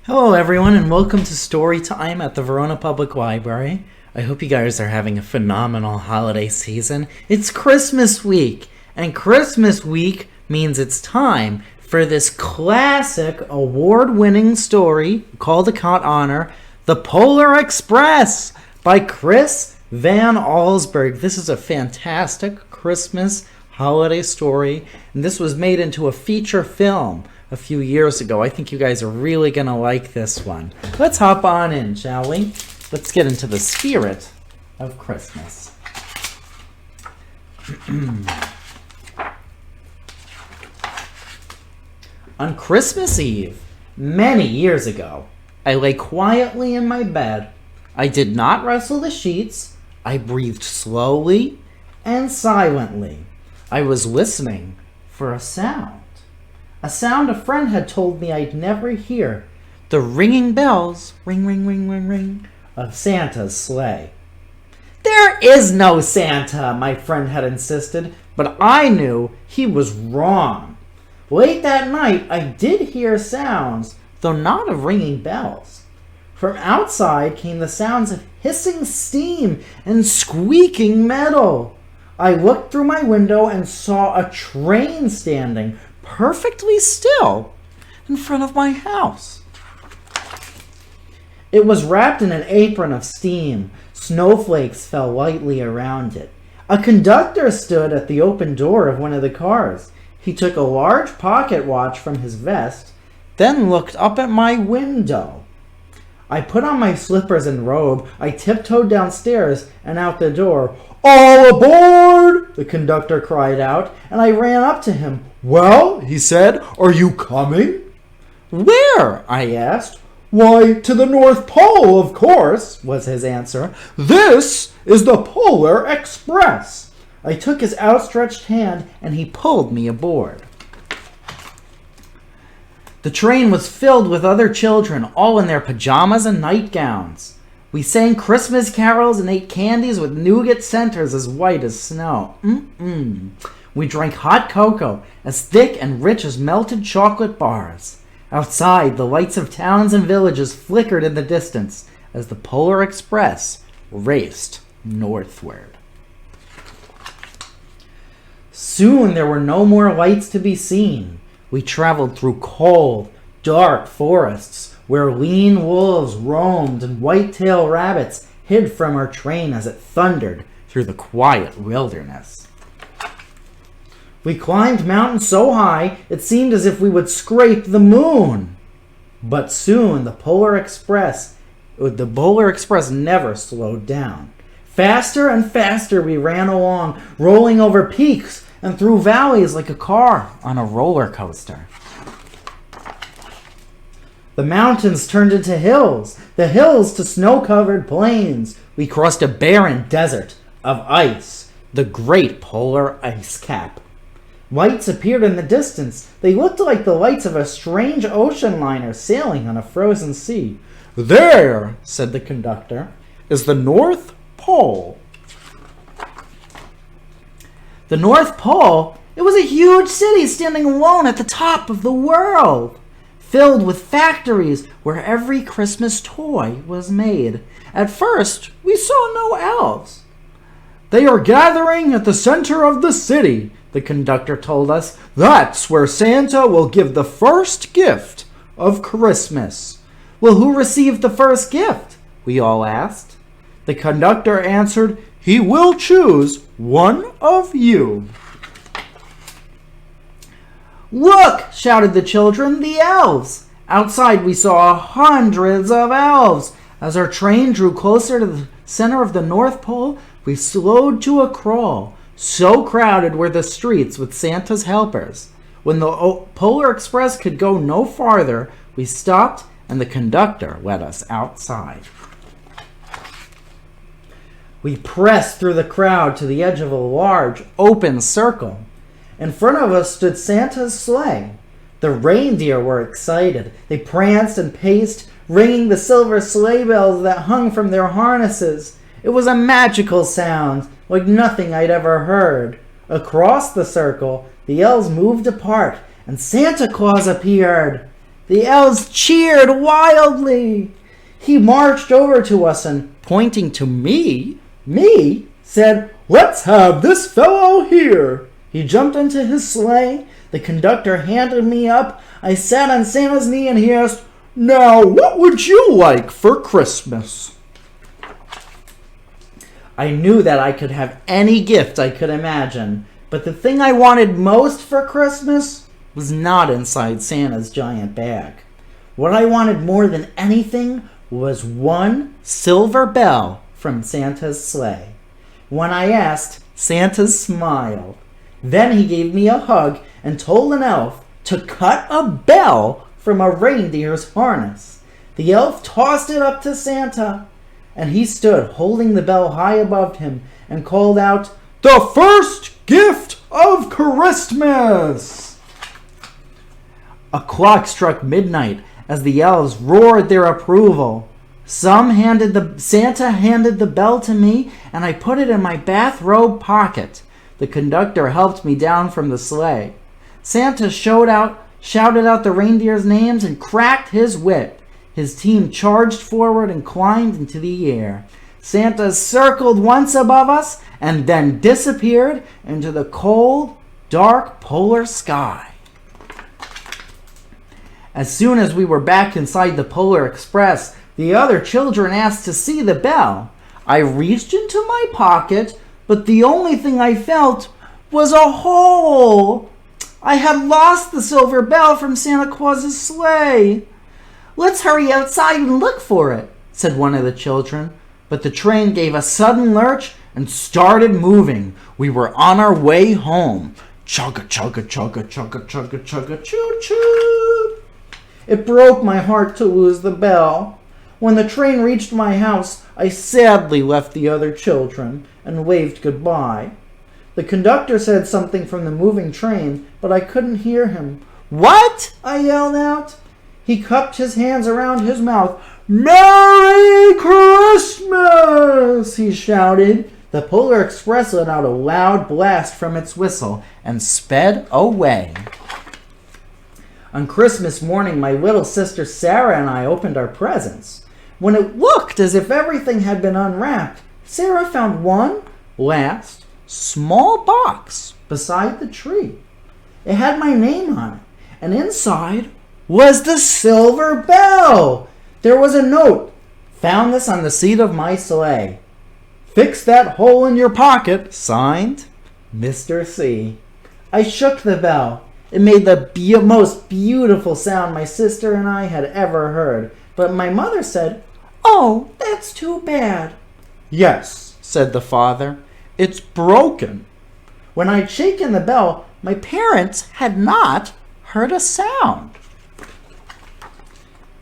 Hello everyone and welcome to Story Time at the Verona Public Library. I hope you guys are having a phenomenal holiday season. It's Christmas week, and Christmas week means it's time for this classic award-winning story, Caldecott Honor, The Polar Express by Chris Van Allsburg. This is a fantastic Christmas holiday story, and this was made into a feature film a few years ago. I think you guys are really going to like this one. Let's hop on in, shall we? Let's get into the spirit of Christmas. On Christmas Eve, many years ago, I lay quietly in my bed. I did not rustle the sheets. I breathed slowly and silently. I was listening for a sound. A sound a friend had told me I'd never hear. The ringing bells, ring, ring, ring, ring, ring, of Santa's sleigh. There is no Santa, my friend had insisted, but I knew he was wrong. Late that night, I did hear sounds, though not of ringing bells. From outside came the sounds of hissing steam and squeaking metal. I looked through my window and saw a train standing perfectly still in front of my house. It was wrapped in an apron of steam. Snowflakes fell lightly around it. A conductor stood at the open door of one of the cars. He took a large pocket watch from his vest, then looked up at my window. I put on my slippers and robe. I tiptoed downstairs and out the door. "All aboard!" the conductor cried out, and I ran up to him. "Well," he said, "are you coming?" "Where?" I asked. "Why, to the North Pole, of course," was his answer. "This is the Polar Express." I took his outstretched hand, and he pulled me aboard. The train was filled with other children, all in their pajamas and nightgowns. We sang Christmas carols and ate candies with nougat centers as white as snow. We drank hot cocoa as thick and rich as melted chocolate bars. Outside, the lights of towns and villages flickered in the distance as the Polar Express raced northward. Soon there were no more lights to be seen. We traveled through cold, dark forests where lean wolves roamed and white-tailed rabbits hid from our train as it thundered through the quiet wilderness. We climbed mountains so high it seemed as if we would scrape the moon. But soon the Polar Express never slowed down. Faster and faster we ran along, rolling over peaks and through valleys like a car on a roller coaster. The mountains turned into hills, the hills to snow-covered plains. We crossed a barren desert of ice, the great polar ice cap. Lights appeared in the distance. They looked like the lights of a strange ocean liner sailing on a frozen sea. "There," said the conductor, "is the North Pole." The North Pole? It was a huge city standing alone at the top of the world, filled with factories where every Christmas toy was made. At first, we saw no elves. "They are gathering at the center of the city," the conductor told us. "That's where Santa will give the first gift of Christmas." "Well, who received the first gift?" we all asked. The conductor answered, "He will choose one of you." "Look!" shouted the children, "the elves!" Outside we saw hundreds of elves. As our train drew closer to the center of the North Pole, we slowed to a crawl. So crowded were the streets with Santa's helpers. When the Polar Express could go no farther, we stopped and the conductor let us outside. We pressed through the crowd to the edge of a large, open circle. In front of us stood Santa's sleigh. The reindeer were excited. They pranced and paced, ringing the silver sleigh bells that hung from their harnesses. It was a magical sound, like nothing I'd ever heard. Across the circle, the elves moved apart, and Santa Claus appeared. The elves cheered wildly. He marched over to us and, pointing to me, said, "Let's have this fellow here." He jumped into his sleigh. The conductor handed me up. I sat on Santa's knee and he asked, "Now, what would you like for Christmas?" I knew that I could have any gift I could imagine, but the thing I wanted most for Christmas was not inside Santa's giant bag. What I wanted more than anything was one silver bell from Santa's sleigh. When I asked, Santa smiled. Then he gave me a hug and told an elf to cut a bell from a reindeer's harness. The elf tossed it up to Santa, and he stood holding the bell high above him and called out, "The first gift of Christmas!" A clock struck midnight as the elves roared their approval. Santa handed the bell to me, and I put it in my bathrobe pocket. The conductor helped me down from the sleigh. Santa shouted out the reindeer's names and cracked his whip. His team charged forward and climbed into the air. Santa circled once above us and then disappeared into the cold, dark polar sky. As soon as we were back inside the Polar Express, the other children asked to see the bell. I reached into my pocket, but the only thing I felt was a hole. I had lost the silver bell from Santa Claus's sleigh. "Let's hurry outside and look for it," said one of the children. But the train gave a sudden lurch and started moving. We were on our way home. Chugga, chugga, chugga, chugga, chugga, chugga, choo-choo. It broke my heart to lose the bell. When the train reached my house, I sadly left the other children and waved goodbye. The conductor said something from the moving train, but I couldn't hear him. "What?" I yelled out. He cupped his hands around his mouth. "Merry Christmas!" he shouted. The Polar Express let out a loud blast from its whistle and sped away. On Christmas morning, my little sister Sarah and I opened our presents. When it looked as if everything had been unwrapped, Sarah found one last small box beside the tree. It had my name on it, and inside was the silver bell. There was a note. "Found this on the seat of my sleigh. Fix that hole in your pocket. Signed, Mr. C." I shook the bell. It made the most beautiful sound my sister and I had ever heard. But my mother said, "Oh, that's too bad." "Yes," said the father, "it's broken." When I'd shaken the bell, my parents had not heard a sound.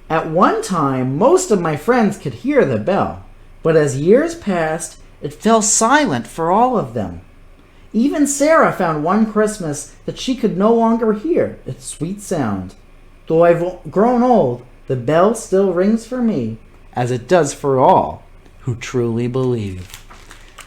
At one time, most of my friends could hear the bell, but as years passed, it fell silent for all of them. Even Sarah found one Christmas that she could no longer hear its sweet sound. Though I've grown old, the bell still rings for me, as it does for all who truly believe.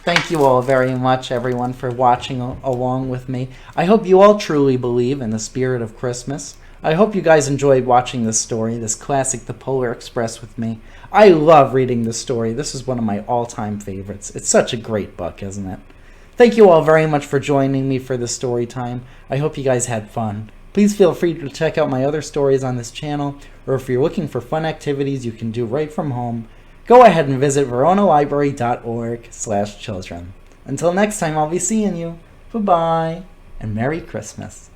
Thank you all very much, everyone, for watching along with me. I hope you all truly believe in the spirit of Christmas. I hope you guys enjoyed watching this story, this classic, The Polar Express, with me. I love reading this story. This is one of my all-time favorites. It's such a great book, isn't it? Thank you all very much for joining me for this story time. I hope you guys had fun. Please feel free to check out my other stories on this channel, or if you're looking for fun activities you can do right from home, go ahead and visit veronalibrary.org/children. Until next time, I'll be seeing you. Bye-bye, and Merry Christmas.